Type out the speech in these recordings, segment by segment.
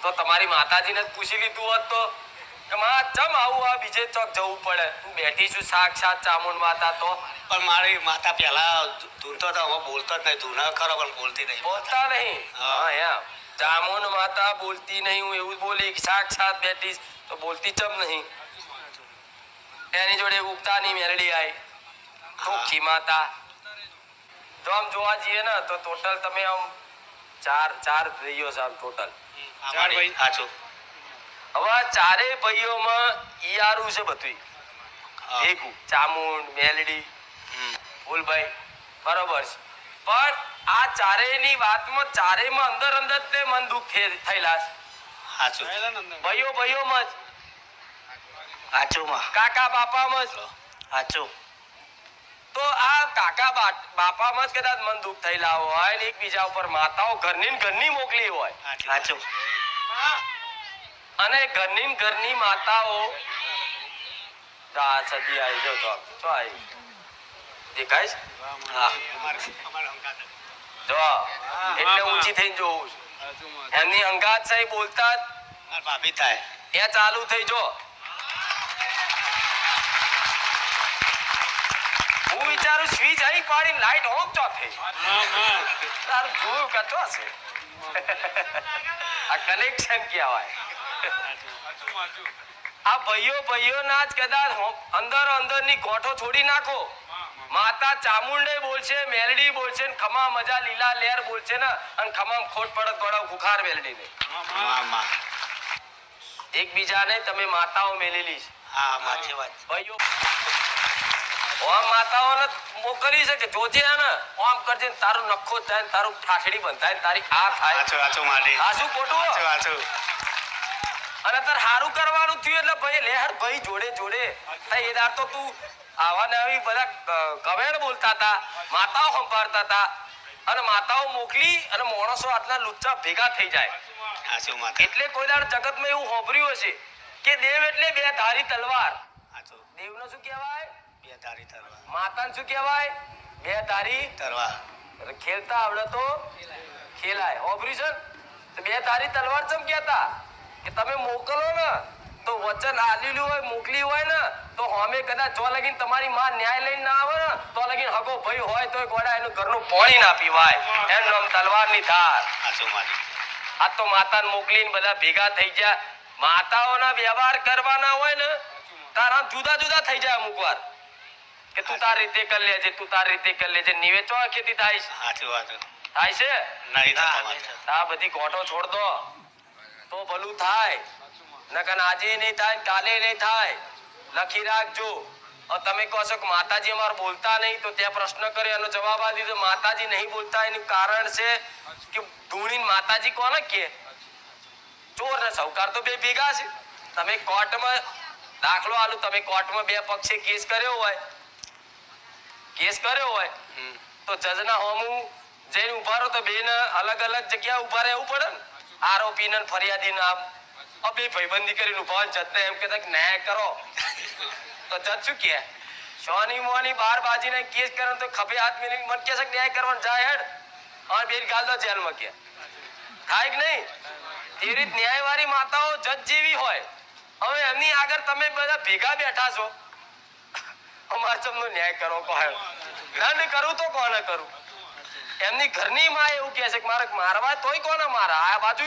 તો તમારી માતાજીને પૂછી લીધું હોત તો કે માં ચમ આવું આ બીજે ચોક જવું પડે, તું બેઠી છું સાક્ષાત ચામુંડ માતા. તો પણ મારી માતા પહેલા ધૂનતો હતો, હવે બોલતો જ નહીં. ધૂન ખરો પણ બોલતી નહીં. બોલતા નહીં? હા એમ ચામુંડ માતા બોલતી નહીં, હું એવું બોલી સાક્ષાત બેઠી તો બોલતી ચમ નહીં? એની જોડે ઉગતાની મેલડી આવી ચોખ્ખી માતા. જો આમ જોવા જઈએ ને તો ટોટલ તમે આમ ચાર ભાઈઓ છે આમ ટોટલ. સાચું. હવે ચારેય ભાઈઓમાં ઈયારું છે બધું ભેગું, ચામુંડ મેલડી ફૂલભાઈ બરોબર છે. પણ આ ચારેયની વાતમાં ચારેયમાં અંદર અંદર તે મન દુઃખ થયેલા છે. સાચું. ભાઈઓમાં જ સાચું. કાકા બાપામાં જ સાચું. તો આ કાકા બાપામાં જ કદાચ મન દુઃખ થયેલા હોય ને એકબીજા ઉપર માતાઓ ઘરની મોકલી હોય. સાચું. અને ઘરની માતાઓ સદી આવી જો તો આવી દેખાય છે. હા જો એટલે ઊંચી થઈને જોઉં છું. એમની અંગાત સાહેબ બોલતા ભાભી થાય એ ચાલુ થઈ. જો હું વિચારું સ્વિચ અહીં પાડી લાઈટ ઓફ ચો થઈ. તારું જોયું કે ચો છે આ કનેક્શન કહેવાય. આ ભાઈઓ ના જ કદાચ અંદરની ગોઠો છોડી નાખો. માતા ચામુંડે બોલશે, મેલડી બોલશે, ખમા મજા લીલા લેર બોલશે ને અને ખમામ ખોટ પડત ગોળાવ ખુખાર મેલડી ને એકબીજાને તમે માતાઓ મેલેલી છે. હા સાચી વાત. ભાઈઓ ઓમ માતાઓને મોકલી છે કે જોજે ને ઓમ કરજે તારું નખો થાય, તારું ઠાઠડી બંધાય, તારી આ થાય. આ શું ખોટું? અને તાર હારું કરવાનું થયું એટલે ભાઈ લેહર ભાઈ જોડે એ દાર તો તું આવા ને આવી બધા કવેણ બોલતા હતા, માતાઓ સંભાળતા હતા અને માતાઓ મોકલી અને માણસો આટલા લુચ્ચા ભેગા થઈ જાય. એટલે કોઈ દાડ જગતમાં એવું હોભર્યું હશે કે દેવ એટલે બે ધારી તલવાર. દેવનો શું કહેવાય? બે ધારી તલવાર. માતાને શું કહેવાય? બે ધારી તલવાર. ખેલતા આવડે તો ખેલાય. હોભર્યું છે? બે ધારી તલવાર ચમ કહેતા કે તમે મોકલો ને તો વચન આલેલું હોય, મોકલી હોય ને તો અમે કદાચ જો લગીન તમારી માં ન્યાય લઈને ના આવે ને તો લગીન હગો ભાઈ હોય તો ગોડા એનું ઘરનું પાણી ના પીવાય. એનું નામ તલવારની ધાર. આ તો માતાને મોકલીને બધા ભેગા થઈ ગયા. માતાઓના વ્યવહાર કરવાના હોય ને તારા જુદા થઈ જાય અમુક વાર કે તું તારી રીતે કરી લેજે, તું તારી રીતે કરી લેજે. નિવેચો ખેતી થાય છે. થાય છે આ બધી ગોઠો છોડ દો તો ભલું થાય. નકર આજે નહીં થાય, કાલે નહીં થાય. લખી રાખજો. તમે કહો છો કે માતાજી અમાર બોલતા નહીં, તો ત્યાં પ્રશ્ન કર્યો એનો જવાબ આ દીધો. માતાજી નહીં બોલતા એનું કારણ છે કે ધૂણીને માતાજી કોને કે? ચોર ને સૌકાર તો બે ભેગા છે. તમે કોર્ટમાં દાખલો આલું, તમે કોર્ટમાં બે પક્ષે કેસ કર્યો હોય તો જજના હોમું જઈને ઉભા રહો તો બે ને અલગ જગ્યા ઉભા રહેવું પડે ને. આરોપી ને ફરિયાદી નામ બે ભાઈબંધી કરીને ઉભા જજને એમ કહેતા કે ન્યાય કરો તો જજ શું કહે? સોની મોની બાર બાજીને કેસ કરે તો ખભે હાથ મિલીને મન કહે છે કે ન્યાય કરવાનું જાય હેડ અને બેન ગાલ દો જેલમાં. કે થાય કે નહીં? એ રીત ન્યાયવાળી માતાઓ જજ જેવી હોય. હવે એમની આગળ તમે બધા ભેગા બેઠા છો, અમારે ચમનો ન્યાય કરો કહે, દંડ કરું તો કોને કરું? એમની ઘરની માં એવું કહે છે કે મારે મારવા તોય કોને મારા? આ બાજુ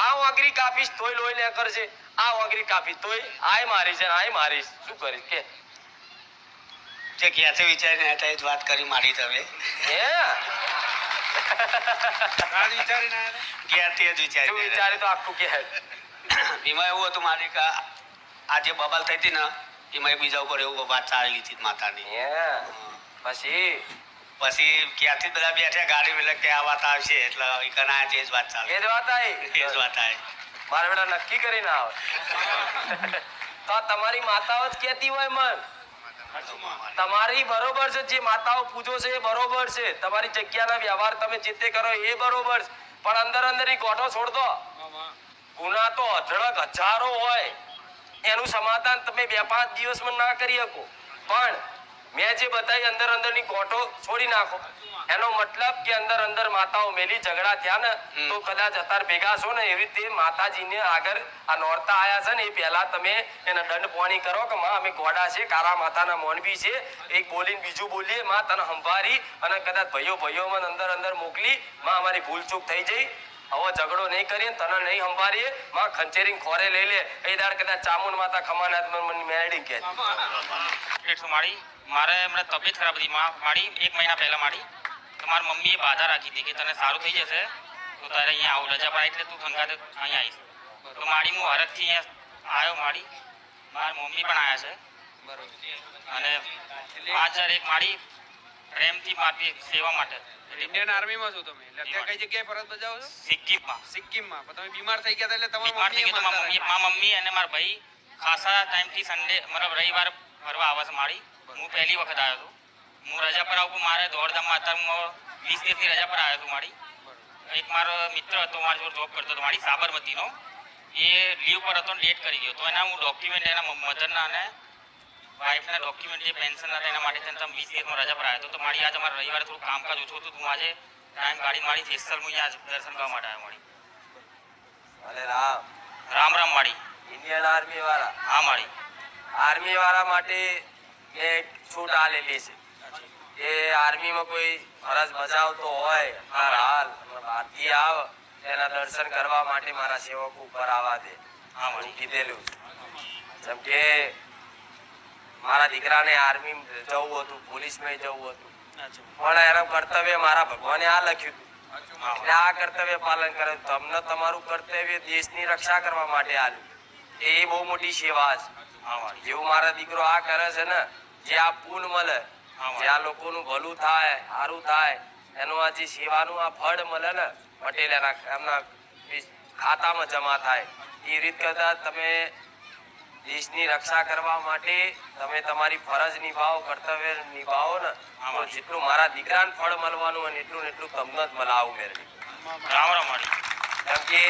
આ વાંગરી કાપીશ તોય લોહી લે કરશે, આ વાંગરી કાપીશ તોય આય મારીશ ને આય મારીશ. શું કરીશ કે જે ક્યાંથી વિચારીને હતા એ જ વાત કરી મારી તમે. ક્યાંથી જ વિચારી તો આખું કે એમાં એવું હતું મારી કે આ જે બબાલ થઈ હતી ને એમાં બીજા ઉપર એવું વાત ચાલી હતી માતાની. પછી ક્યાંથી બધા બેઠા ગાડી એટલે કે આ વાત આવશે એટલે કના જ વાત ચાલે. એ જ વાત આવી. મારે બેટા નક્કી કરીને આવે તો તમારી માતાઓ જ કહેતી હોય મન તમારી બરોબર છે. જે માતાઓ પૂજો છે એ બરોબર છે. તમારી જગ્યાના વ્યવહાર તમે ચિત્તે કરો એ બરોબર છે. પણ અંદર ગોઠો છોડ દો. ગુના તો અઢળક હજારો હોય, એનું સમાધાન તમે 2-5 દિવસમાં ના કરી શકો. પણ મેં જે બતાવી અંદર અંદરની ગોઠો છોડી નાખો. એનો મતલબ કે અંદર અંદર માતાઓ મેલી ઝઘડા થયા ને તો કદાચ અત્યારે ભેગા છો ને એવી રીતે માતાજીને આગળ આ નોરતા આયા છે ને એ પહેલા તમે એને દંડ પોણી કરો કે માં અમે ગોડા છે, કારા માતાના મોનવી છે, એક બોલીને બીજું બોલીએ, માં તને સંભારી અને કદાચ ભાઈઓ મને અંદર અંદર મોકલી, માં અમારી ભૂલ ચૂક થઈ જઈ, હવે ઝઘડો નહીં કરીએ, તને નહીં સંભાળીએ, માં ખંચેરી ખોરે લઈ લે, એ દાડ કદાચ ચામુંડ માતા ખમાનાથ મને મેળડી કે મારી મારે હમણાં તબિયત ખરાબ હતી મારી 1 મહિના પહેલા મારી તો મારી મમ્મીએ બાધા રાખી હતી કે તને સારું થઈ જશે તો તારે અહીંયા આવું રજા પાડી એટલે તું ખંગાતે અહીંયા આવીશ. તો મારી હું હરખથી અહીંયા આવ્યો. મારી મમ્મી પણ આવ્યા છે અને 5001 મારી પ્રેમથી મારી સેવા માટે. ઇન્ડિયન આર્મીમાં છો તમે? એટલે અત્યારે કઈ જગ્યાએ ફરજ બજાવો છો? સિક્કિમમાં. પણ તમે બીમાર થઈ ગયા હતા એટલે બીમાર થઈ ગયા મારા મમ્મી અને મારા ભાઈ ખાસા ટાઈમથી સન્ડે મતલબ રવિવાર ફરવા આવે છે મારી. હું પહેલી વખત આવ્યો હતો. હું રજા પર આવું મારે દોડધામમાં અત્યારે હું 20 દિવસની રજા પર આવ્યો હતો મારી. એક મારો મિત્ર હતો મારા જોડે જોબ કરતો હતો મારી સાબરમતીનો, એ લીવ પર હતો લેટ કરી ગયો તો એના હું ડોક્યુમેન્ટ એના મધરના અને વાઇફના ડોક્યુમેન્ટ જે પેન્શન હતા એના માટે તમે 20 દિવસમાં રજા પર આવ્યો હતો. તો મારી આજે અમારા રવિવારે થોડું કામકાજ ઓછું હતું. હું આજે ટાઈમ કાઢીને મારી જેસલ હું અહીંયા દર્શન કરવા માટે આવ્યો મારી. અરે રામ રામ રામ મારી. ઇન્ડિયન આર્મી વાળા, હા મારી. આર્મી વાળા માટે એક છૂટ આલેલી છે કે આર્મીમાં કોઈ ફરજ બજાવતો હોય હાલ બહારથી આવ એના દર્શન કરવા માટે મારા સેવકો ઉપર આવવા દે. હા મારી. કીધેલું જેમ કે મારા દીકરાને આર્મી જવું હતું, પોલીસમાં જવું હતું, પણ એનું કર્તવ્ય મારા ભગવાને આ લખ્યું હતું એટલે આ કર્તવ્ય પાલન કરે. તમને તમારું કર્તવ્ય દેશની રક્ષા કરવા માટે આલ્યું, એ બહુ મોટી સેવા છે. જેવું મારા દીકરો આ કરે છે ને, જે આ પુણ્ય મળે, જે આ લોકોનું ભલું થાય, સારું થાય, એનું આ જે સેવાનું આ ફળ મળે ને પટેલ એમના ખાતામાં જમા થાય. એ રીત કરતા તમે દેશની રક્ષા કરવા માટે તમે તમારી ફરજ નિભાવો, કર્તવ્ય નિભાવો ને તો જેટલું મારા દીકરાને ફળ મળવાનું હોય એટલું એટલું તમને જ મળાવું મેળવી. રામ રામ મારી. કેમ કે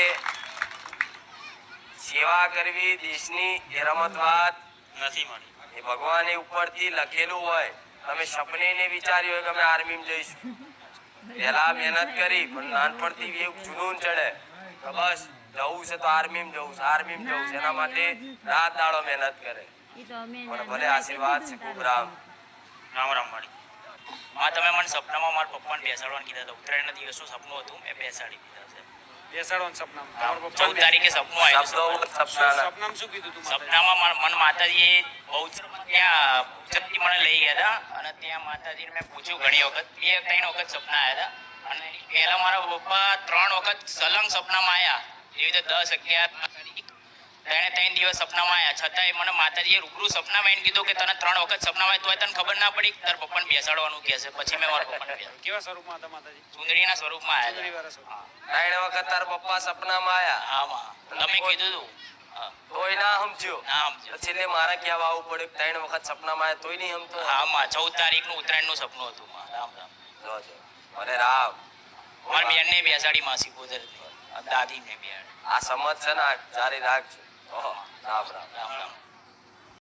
સેવા કરવી દેશની એ રમત વાત નથી મારી. એ ભગવાને ઉપરથી લખેલું હોય. તમે સપને ને વિચાર્યું હોય કે અમે આર્મીમાં જઈશું, પહેલા મહેનત કરી પણ નાનપણથી એવું જુનૂન ચડે કે બસ જવું છે તો આર્મીમાં જવું છે, આર્મીમાં જવું છે, એના માટે રાત દાડો મહેનત કરે. પણ ભલે આશીર્વાદ છે ખૂબ રામ. રામ રામ મારી. તમે મને સપનામાં મારા પપ્પાને બેસાડવાનું કીધા હતા. ઉત્તરાયણના દિવસનું સપનું હતું, મેં બેસાડી દીધા છે. બેસાડવાનું સપનામાં? 14 તારીખે સપનું આવ્યું. સપનામાં શું કીધું તું? સપનામાં મને માતાજીએ બહુ ત્યાં ઉચ્ચથી મને લઈ ગયા હતા અને ત્યાં માતાજીને મેં પૂછ્યું ઘણી વખત, 2-3 વખત સપના આવ્યા હતા અને પહેલા મારા પપ્પા 3 વખત સલંગ સપનામાં આવ્યા. એવી રીતે 10, 11 3 દિવસ સપનામાં આવ્યા. છતાંય મને માતાજીએ રૂબરૂ સપનામાં એને કીધું કે તને 3 વખત સપનામાં આવ્યા તોય તને ખબર ના પડી તાર પપ્પાને બેસાડવાનું કહે છે. પછી મેં મારા પપ્પાને બેસાડ્યું. કેવા સ્વરૂપમાં હતા માતાજી? ચુંદડીના સ્વરૂપમાં આવ્યા. ચુંદડીવાળા સ્વરૂપ. 3 વખત તાર પપ્પા સપનામાં આયા. આમાં તમે કીધું હતું. તોય ના સમજ્યો. ના સમજ્યો. છેલ્લે મારે કહેવા આવવું પડ્યું 3 વખત સપનામાં આયા તોય નહીં સમતો. આમાં 14 તારીખનું ઉત્તરાયણનું સપનું હતું. રામ રામ. જોજો. અરે રામ. મારી બેનને બેસાડી માસી ગોદરની દાદીને બેસાડી. આ સમજ છે ને જારી રાખજો. રામ રામ. રામ રામ.